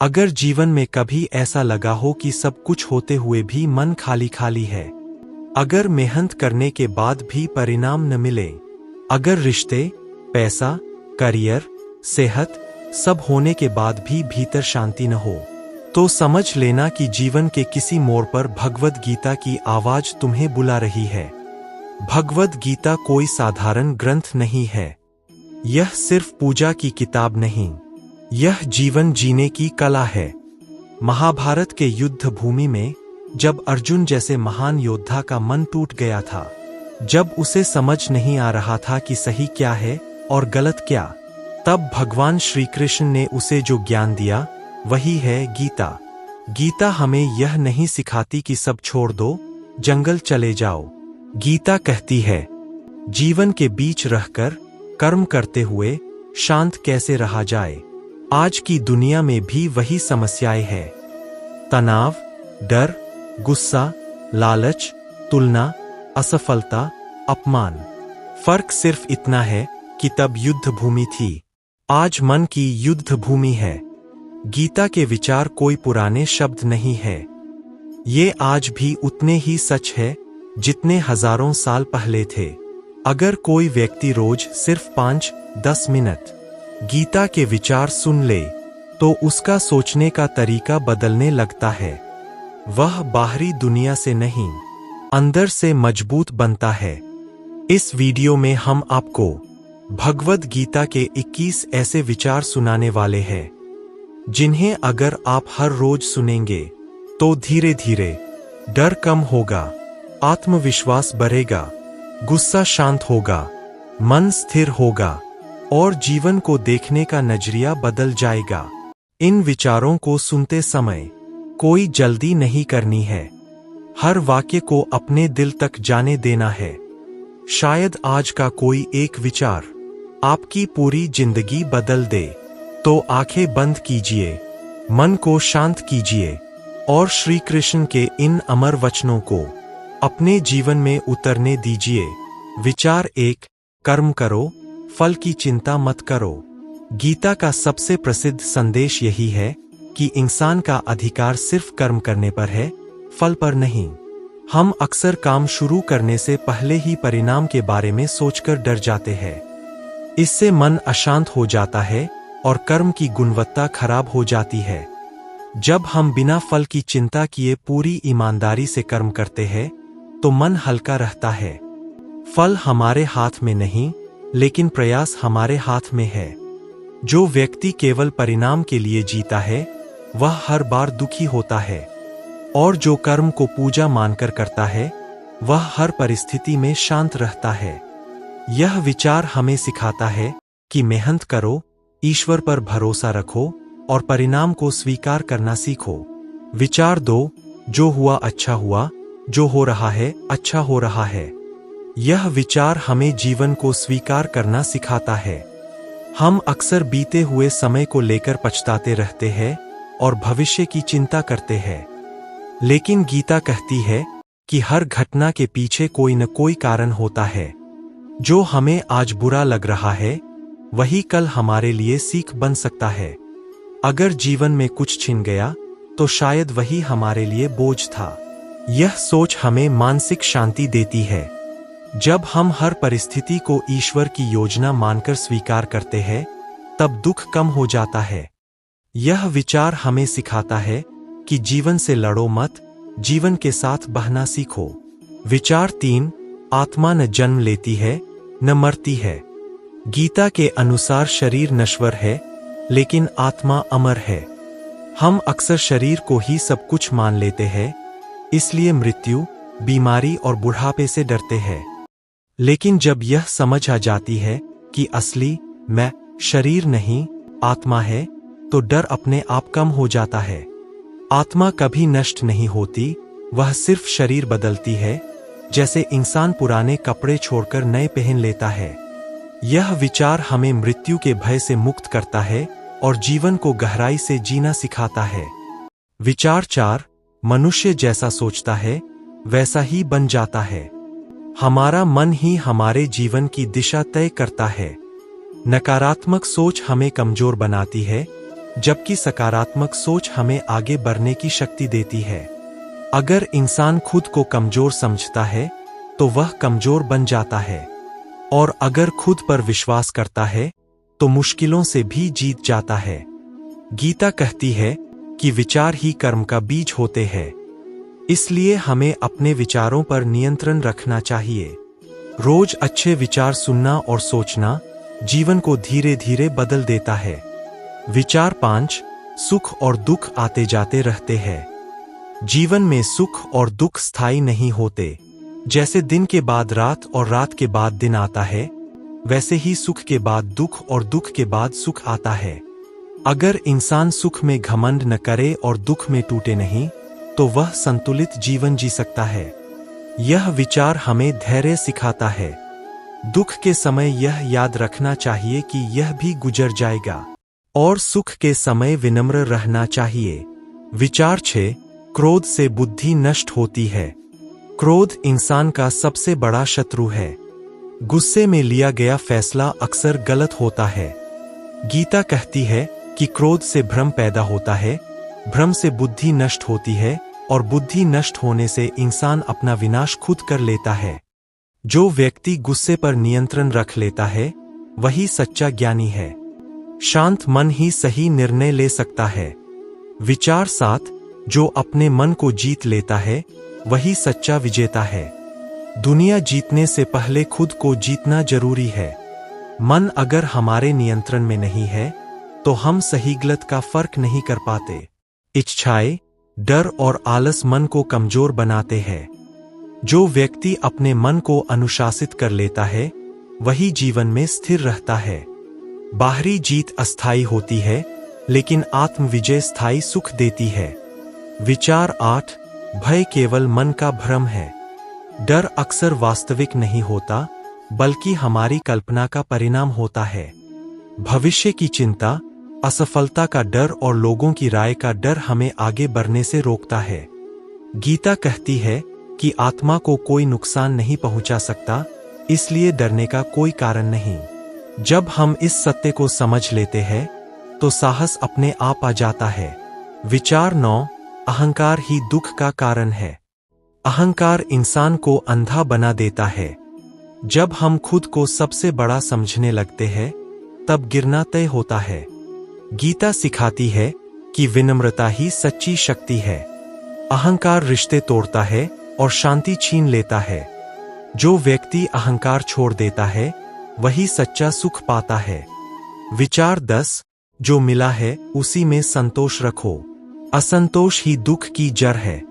अगर जीवन में कभी ऐसा लगा हो कि सब कुछ होते हुए भी मन खाली खाली है, अगर मेहनत करने के बाद भी परिणाम न मिले, अगर रिश्ते, पैसा, करियर, सेहत सब होने के बाद भी भीतर शांति न हो, तो समझ लेना कि जीवन के किसी मोड़ पर भगवद गीता की आवाज तुम्हें बुला रही है। भगवद गीता कोई साधारण ग्रंथ नहीं है। यह सिर्फ पूजा की किताब नहीं, यह जीवन जीने की कला है। महाभारत के युद्ध भूमि में जब अर्जुन जैसे महान योद्धा का मन टूट गया था, जब उसे समझ नहीं आ रहा था कि सही क्या है और गलत क्या, तब भगवान श्री कृष्ण ने उसे जो ज्ञान दिया वही है गीता। गीता हमें यह नहीं सिखाती कि सब छोड़ दो, जंगल चले जाओ। गीता कहती है, जीवन के बीच रहकर कर्म करते हुए शांत कैसे रहा जाए। आज की दुनिया में भी वही समस्याएं हैं। तनाव, डर, गुस्सा, लालच, तुलना, असफलता, अपमान। फर्क सिर्फ इतना है कि तब युद्ध भूमि थी, आज मन की युद्ध भूमि है। गीता के विचार कोई पुराने शब्द नहीं है, ये आज भी उतने ही सच है जितने हजारों साल पहले थे। अगर कोई व्यक्ति रोज सिर्फ 5-10 मिनट गीता के विचार सुन ले, तो उसका सोचने का तरीका बदलने लगता है। वह बाहरी दुनिया से नहीं, अंदर से मजबूत बनता है। इस वीडियो में हम आपको भगवद गीता के 21 ऐसे विचार सुनाने वाले हैं, जिन्हें अगर आप हर रोज सुनेंगे तो धीरे धीरे डर कम होगा, आत्मविश्वास बढ़ेगा, गुस्सा शांत होगा, मन स्थिर होगा और जीवन को देखने का नजरिया बदल जाएगा। इन विचारों को सुनते समय कोई जल्दी नहीं करनी है, हर वाक्य को अपने दिल तक जाने देना है। शायद आज का कोई एक विचार आपकी पूरी जिंदगी बदल दे। तो आंखें बंद कीजिए, मन को शांत कीजिए और श्री कृष्ण के इन अमर वचनों को अपने जीवन में उतरने दीजिए। विचार 1, कर्म करो, फल की चिंता मत करो। गीता का सबसे प्रसिद्ध संदेश यही है कि इंसान का अधिकार सिर्फ कर्म करने पर है, फल पर नहीं। हम अक्सर काम शुरू करने से पहले ही परिणाम के बारे में सोचकर डर जाते हैं। इससे मन अशांत हो जाता है और कर्म की गुणवत्ता खराब हो जाती है। जब हम बिना फल की चिंता किए पूरी ईमानदारी से कर्म करते हैं, तो मन हल्का रहता है। फल हमारे हाथ में नहीं, लेकिन प्रयास हमारे हाथ में है। जो व्यक्ति केवल परिणाम के लिए जीता है, वह हर बार दुखी होता है, और जो कर्म को पूजा मानकर करता है, वह हर परिस्थिति में शांत रहता है। यह विचार हमें सिखाता है कि मेहनत करो, ईश्वर पर भरोसा रखो और परिणाम को स्वीकार करना सीखो। विचार 2, जो हुआ अच्छा हुआ, जो हो रहा है अच्छा हो रहा है। यह विचार हमें जीवन को स्वीकार करना सिखाता है। हम अक्सर बीते हुए समय को लेकर पछताते रहते हैं और भविष्य की चिंता करते हैं। लेकिन गीता कहती है कि हर घटना के पीछे कोई न कोई कारण होता है। जो हमें आज बुरा लग रहा है, वही कल हमारे लिए सीख बन सकता है। अगर जीवन में कुछ छिन गया, तो शायद वही हमारे लिए बोझ था। यह सोच हमें मानसिक शांति देती है। जब हम हर परिस्थिति को ईश्वर की योजना मानकर स्वीकार करते हैं, तब दुख कम हो जाता है। यह विचार हमें सिखाता है कि जीवन से लड़ो मत, जीवन के साथ बहना सीखो। विचार 3, आत्मा न जन्म लेती है, न मरती है। गीता के अनुसार शरीर नश्वर है, लेकिन आत्मा अमर है। हम अक्सर शरीर को ही सब कुछ मान लेते हैं, इसलिए मृत्यु, बीमारी और बुढ़ापे से डरते हैं। लेकिन जब यह समझ आ जाती है कि असली मैं शरीर नहीं, आत्मा है, तो डर अपने आप कम हो जाता है। आत्मा कभी नष्ट नहीं होती, वह सिर्फ शरीर बदलती है, जैसे इंसान पुराने कपड़े छोड़कर नए पहन लेता है। यह विचार हमें मृत्यु के भय से मुक्त करता है और जीवन को गहराई से जीना सिखाता है। विचार 4, मनुष्य जैसा सोचता है, वैसा ही बन जाता है। हमारा मन ही हमारे जीवन की दिशा तय करता है। नकारात्मक सोच हमें कमजोर बनाती है, जबकि सकारात्मक सोच हमें आगे बढ़ने की शक्ति देती है। अगर इंसान खुद को कमजोर समझता है तो वह कमजोर बन जाता है, और अगर खुद पर विश्वास करता है तो मुश्किलों से भी जीत जाता है। गीता कहती है कि विचार ही कर्म का बीज होते हैं, इसलिए हमें अपने विचारों पर नियंत्रण रखना चाहिए। रोज अच्छे विचार सुनना और सोचना जीवन को धीरे धीरे बदल देता है। विचार 5, सुख और दुख आते जाते रहते हैं। जीवन में सुख और दुख स्थायी नहीं होते। जैसे दिन के बाद रात और रात के बाद दिन आता है, वैसे ही सुख के बाद दुख और दुख के बाद सुख आता है। अगर इंसान सुख में घमंड न करे और दुख में टूटे नहीं, तो वह संतुलित जीवन जी सकता है। यह विचार हमें धैर्य सिखाता है। दुख के समय यह याद रखना चाहिए कि यह भी गुजर जाएगा, और सुख के समय विनम्र रहना चाहिए। विचार 6, क्रोध से बुद्धि नष्ट होती है। क्रोध इंसान का सबसे बड़ा शत्रु है। गुस्से में लिया गया फैसला अक्सर गलत होता है। गीता कहती है कि क्रोध से भ्रम पैदा होता है, भ्रम से बुद्धि नष्ट होती है, और बुद्धि नष्ट होने से इंसान अपना विनाश खुद कर लेता है। जो व्यक्ति गुस्से पर नियंत्रण रख लेता है वही सच्चा ज्ञानी है। शांत मन ही सही निर्णय ले सकता है। विचार 7, जो अपने मन को जीत लेता है वही सच्चा विजेता है। दुनिया जीतने से पहले खुद को जीतना जरूरी है। मन अगर हमारे नियंत्रण में नहीं है तो हम सही गलत का फर्क नहीं कर पाते। इच्छाएं, डर और आलस मन को कमजोर बनाते हैं। जो व्यक्ति अपने मन को अनुशासित कर लेता है वही जीवन में स्थिर रहता है। बाहरी जीत अस्थायी होती है, लेकिन आत्मविजय स्थायी सुख देती है। विचार 8, भय केवल मन का भ्रम है। डर अक्सर वास्तविक नहीं होता, बल्कि हमारी कल्पना का परिणाम होता है। भविष्य की चिंता, असफलता का डर और लोगों की राय का डर हमें आगे बढ़ने से रोकता है। गीता कहती है कि आत्मा को कोई नुकसान नहीं पहुंचा सकता, इसलिए डरने का कोई कारण नहीं। जब हम इस सत्य को समझ लेते हैं तो साहस अपने आप आ जाता है। विचार 9, अहंकार ही दुख का कारण है। अहंकार इंसान को अंधा बना देता है। जब हम खुद को सबसे बड़ा समझने लगते हैं तब गिरना तय होता है। गीता सिखाती है कि विनम्रता ही सच्ची शक्ति है। अहंकार रिश्ते तोड़ता है और शांति छीन लेता है। जो व्यक्ति अहंकार छोड़ देता है वही सच्चा सुख पाता है। विचार 10, जो मिला है उसी में संतोष रखो। असंतोष ही दुख की जड़ है।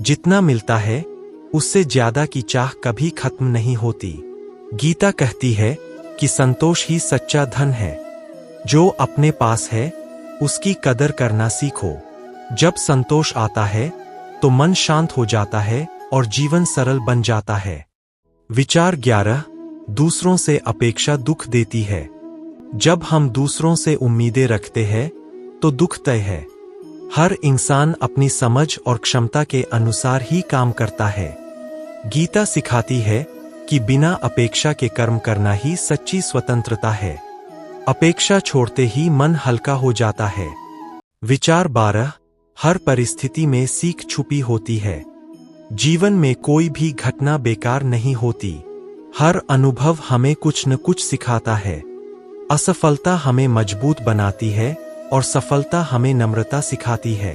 जितना मिलता है उससे ज्यादा की चाह कभी खत्म नहीं होती। गीता कहती है कि संतोष ही सच्चा धन है। जो अपने पास है उसकी कदर करना सीखो। जब संतोष आता है तो मन शांत हो जाता है और जीवन सरल बन जाता है। विचार 11, दूसरों से अपेक्षा दुख देती है। जब हम दूसरों से उम्मीदें रखते हैं तो दुख तय है। हर इंसान अपनी समझ और क्षमता के अनुसार ही काम करता है। गीता सिखाती है कि बिना अपेक्षा के कर्म करना ही सच्ची स्वतंत्रता है। अपेक्षा छोड़ते ही मन हल्का हो जाता है। विचार 12, हर परिस्थिति में सीख छुपी होती है। जीवन में कोई भी घटना बेकार नहीं होती। हर अनुभव हमें कुछ न कुछ सिखाता है। असफलता हमें मजबूत बनाती है और सफलता हमें नम्रता सिखाती है।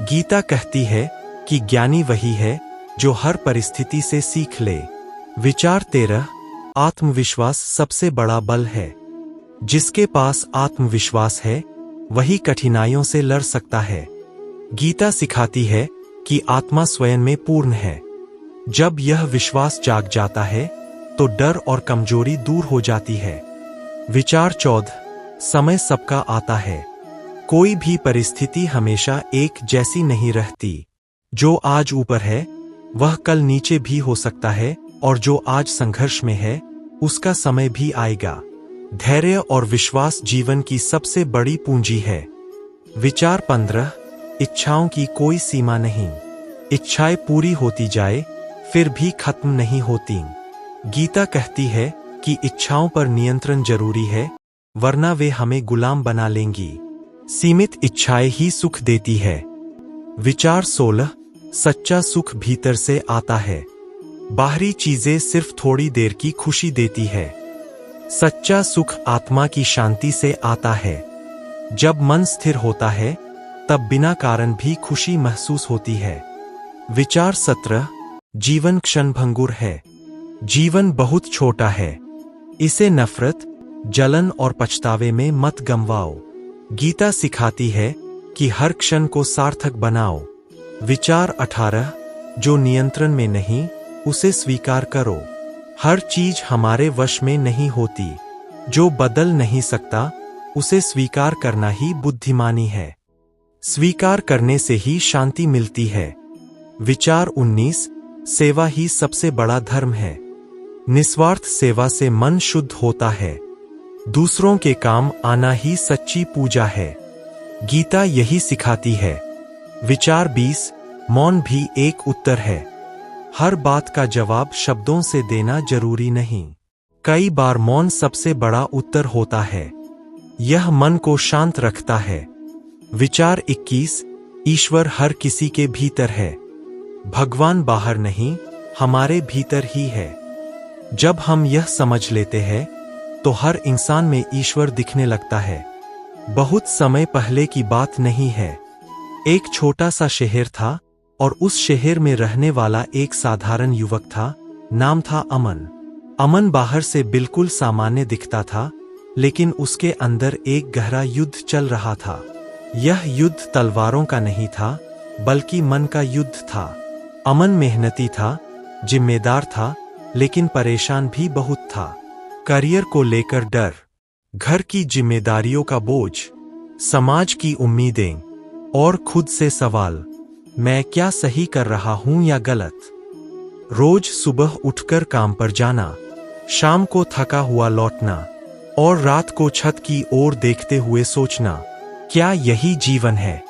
गीता कहती है कि ज्ञानी वही है जो हर परिस्थिति से सीख ले। विचार 13, आत्मविश्वास सबसे बड़ा बल है। जिसके पास आत्मविश्वास है वही कठिनाइयों से लड़ सकता है। गीता सिखाती है कि आत्मा स्वयं में पूर्ण है। जब यह विश्वास जाग जाता है तो डर और कमजोरी दूर हो जाती है। विचार 14, समय सबका आता है। कोई भी परिस्थिति हमेशा एक जैसी नहीं रहती। जो आज ऊपर है वह कल नीचे भी हो सकता है, और जो आज संघर्ष में है उसका समय भी आएगा। धैर्य और विश्वास जीवन की सबसे बड़ी पूंजी है। विचार 15, इच्छाओं की कोई सीमा नहीं। इच्छाएं पूरी होती जाए फिर भी खत्म नहीं होती। गीता कहती है कि इच्छाओं पर नियंत्रण जरूरी है, वरना वे हमें गुलाम बना लेंगी। सीमित इच्छाएं ही सुख देती है। विचार 16। सच्चा सुख भीतर से आता है। बाहरी चीजें सिर्फ थोड़ी देर की खुशी देती है। सच्चा सुख आत्मा की शांति से आता है। जब मन स्थिर होता है तब बिना कारण भी खुशी महसूस होती है। विचार 17। जीवन क्षणभंगुर है। जीवन बहुत छोटा है, इसे नफरत, जलन और पछतावे में मत गंवाओ। गीता सिखाती है कि हर क्षण को सार्थक बनाओ। विचार 18। जो नियंत्रण में नहीं उसे स्वीकार करो। हर चीज हमारे वश में नहीं होती। जो बदल नहीं सकता उसे स्वीकार करना ही बुद्धिमानी है। स्वीकार करने से ही शांति मिलती है। विचार 19। सेवा ही सबसे बड़ा धर्म है। निस्वार्थ सेवा से मन शुद्ध होता है। दूसरों के काम आना ही सच्ची पूजा है। गीता यही सिखाती है। विचार 20। मौन भी एक उत्तर है। हर बात का जवाब शब्दों से देना जरूरी नहीं। कई बार मौन सबसे बड़ा उत्तर होता है। यह मन को शांत रखता है। विचार 21। ईश्वर हर किसी के भीतर है। भगवान बाहर नहीं, हमारे भीतर ही है। जब हम यह समझ लेते हैं तो हर इंसान में ईश्वर दिखने लगता है। बहुत समय पहले की बात नहीं है। एक छोटा सा शहर था और उस शहर में रहने वाला एक साधारण युवक था। नाम था अमन। अमन बाहर से बिल्कुल सामान्य दिखता था, लेकिन उसके अंदर एक गहरा युद्ध चल रहा था। यह युद्ध तलवारों का नहीं था, बल्कि मन का युद्ध था। अमन मेहनती था, जिम्मेदार था, लेकिन परेशान भी बहुत था। करियर को लेकर डर, घर की जिम्मेदारियों का बोझ, समाज की उम्मीदें और खुद से सवाल, मैं क्या सही कर रहा हूं या गलत। रोज सुबह उठकर काम पर जाना, शाम को थका हुआ लौटना और रात को छत की ओर देखते हुए सोचना, क्या यही जीवन है।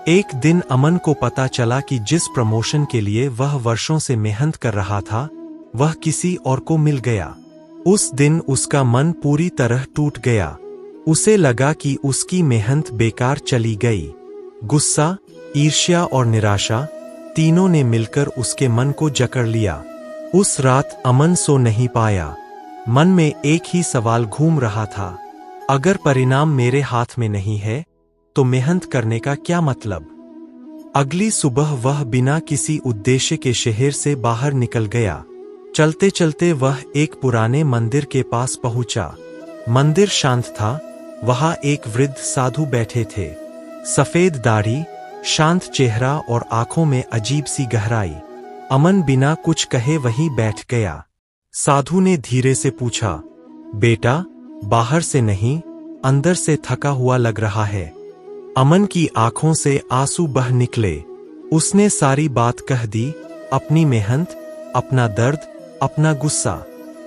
एक दिन अमन को पता चला कि जिस प्रमोशन के लिए वह वर्षों से मेहनत कर रहा था वह किसी और को मिल गया। उस दिन उसका मन पूरी तरह टूट गया। उसे लगा कि उसकी मेहनत बेकार चली गई। गुस्सा, ईर्ष्या और निराशा तीनों ने मिलकर उसके मन को जकड़ लिया। उस रात अमन सो नहीं पाया। मन में एक ही सवाल घूम रहा था, अगर परिणाम मेरे हाथ में नहीं है तो मेहनत करने का क्या मतलब। अगली सुबह वह बिना किसी उद्देश्य के शहर से बाहर निकल गया। चलते चलते वह एक पुराने मंदिर के पास पहुंचा। मंदिर शांत था। वहां एक वृद्ध साधु बैठे थे। सफेद दाढ़ी, शांत चेहरा और आंखों में अजीब सी गहराई। अमन बिना कुछ कहे वहीं बैठ गया। साधु ने धीरे से पूछा, बेटा, बाहर से नहीं, अंदर से थका हुआ लग रहा है। अमन की आंखों से आंसू बह निकले। उसने सारी बात कह दी, अपनी मेहनत, अपना दर्द, अपना गुस्सा।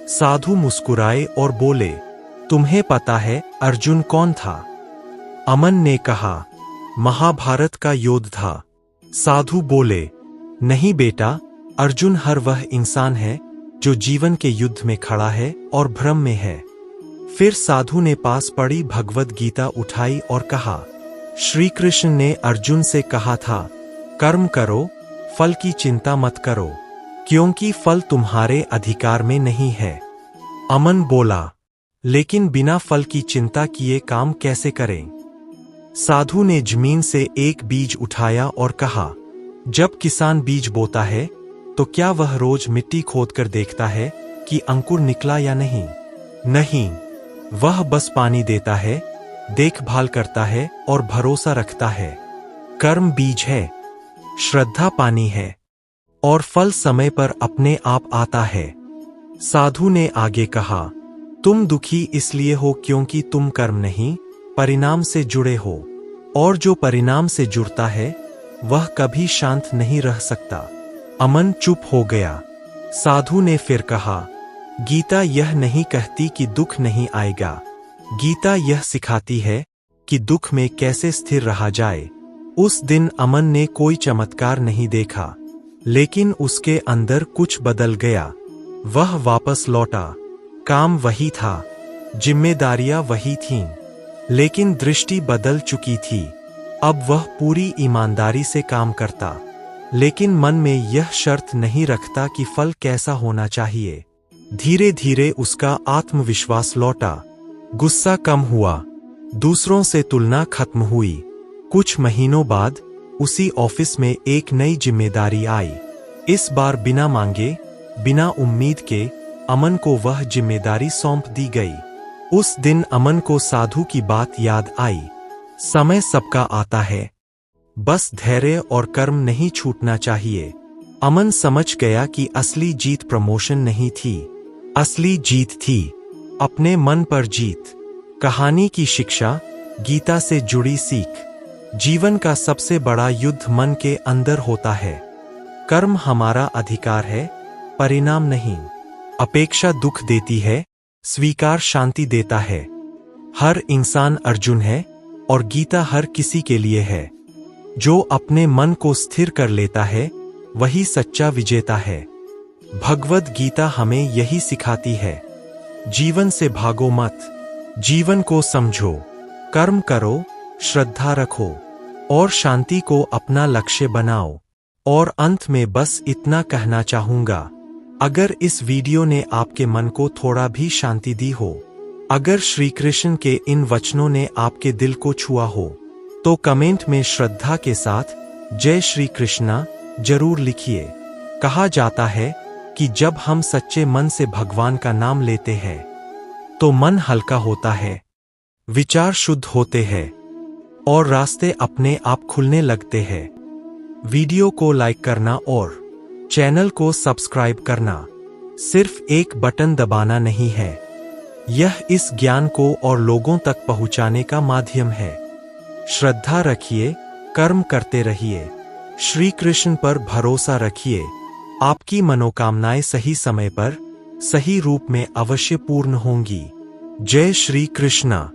साधु मुस्कुराए और बोले, तुम्हें पता है अर्जुन कौन था? अमन ने कहा, महाभारत का योद्धा। साधु बोले, नहीं बेटा, अर्जुन हर वह इंसान है जो जीवन के युद्ध में खड़ा है और भ्रम में है। फिर साधु ने पास पड़ी भगवद गीता उठाई और कहा, श्री कृष्ण ने अर्जुन से कहा था, कर्म करो, फल की चिंता मत करो, क्योंकि फल तुम्हारे अधिकार में नहीं है। अमन बोला, लेकिन बिना फल की चिंता किए काम कैसे करें? साधु ने जमीन से एक बीज उठाया और कहा, जब किसान बीज बोता है तो क्या वह रोज मिट्टी खोदकर देखता है कि अंकुर निकला या नहीं? नहीं, वह बस पानी देता है, देखभाल करता है और भरोसा रखता है। कर्म बीज है, श्रद्धा पानी है और फल समय पर अपने आप आता है। साधु ने आगे कहा, तुम दुखी इसलिए हो क्योंकि तुम कर्म नहीं, परिणाम से जुड़े हो, और जो परिणाम से जुड़ता है वह कभी शांत नहीं रह सकता। अमन चुप हो गया। साधु ने फिर कहा, गीता यह नहीं कहती कि दुख नहीं आएगा। गीता यह सिखाती है कि दुख में कैसे स्थिर रहा जाए। उस दिन अमन ने कोई चमत्कार नहीं देखा, लेकिन उसके अंदर कुछ बदल गया। वह वापस लौटा। काम वही था, जिम्मेदारियां वही थीं, लेकिन दृष्टि बदल चुकी थी। अब वह पूरी ईमानदारी से काम करता, लेकिन मन में यह शर्त नहीं रखता कि फल कैसा होना चाहिए। धीरे धीरे उसका आत्मविश्वास लौटा, गुस्सा कम हुआ, दूसरों से तुलना खत्म हुई। कुछ महीनों बाद उसी ऑफिस में एक नई जिम्मेदारी आई। इस बार बिना मांगे, बिना उम्मीद के अमन को वह जिम्मेदारी सौंप दी गई। उस दिन अमन को साधु की बात याद आई, समय सबका आता है, बस धैर्य और कर्म नहीं छूटना चाहिए। अमन समझ गया कि असली जीत प्रमोशन नहीं थी, असली जीत थी अपने मन पर जीत। कहानी की शिक्षा, गीता से जुड़ी सीख। जीवन का सबसे बड़ा युद्ध मन के अंदर होता है। कर्म हमारा अधिकार है, परिणाम नहीं। अपेक्षा दुख देती है, स्वीकार शांति देता है। हर इंसान अर्जुन है और गीता हर किसी के लिए है। जो अपने मन को स्थिर कर लेता है वही सच्चा विजेता है। भगवद गीता हमें यही सिखाती है। जीवन से भागो मत, जीवन को समझो, कर्म करो, श्रद्धा रखो और शांति को अपना लक्ष्य बनाओ। और अंत में बस इतना कहना चाहूंगा, अगर इस वीडियो ने आपके मन को थोड़ा भी शांति दी हो, अगर श्री कृष्ण के इन वचनों ने आपके दिल को छुआ हो, तो कमेंट में श्रद्धा के साथ जय श्री कृष्णा जरूर लिखिए। कहा जाता है कि जब हम सच्चे मन से भगवान का नाम लेते हैं तो मन हल्का होता है, विचार शुद्ध होते हैं और रास्ते अपने आप खुलने लगते हैं। वीडियो को लाइक करना और चैनल को सब्सक्राइब करना सिर्फ एक बटन दबाना नहीं है, यह इस ज्ञान को और लोगों तक पहुंचाने का माध्यम है। श्रद्धा रखिए, कर्म करते रहिए, श्री कृष्ण पर भरोसा रखिए। आपकी मनोकामनाएं सही समय पर, सही रूप में अवश्य पूर्ण होंगी। जय श्री कृष्णा।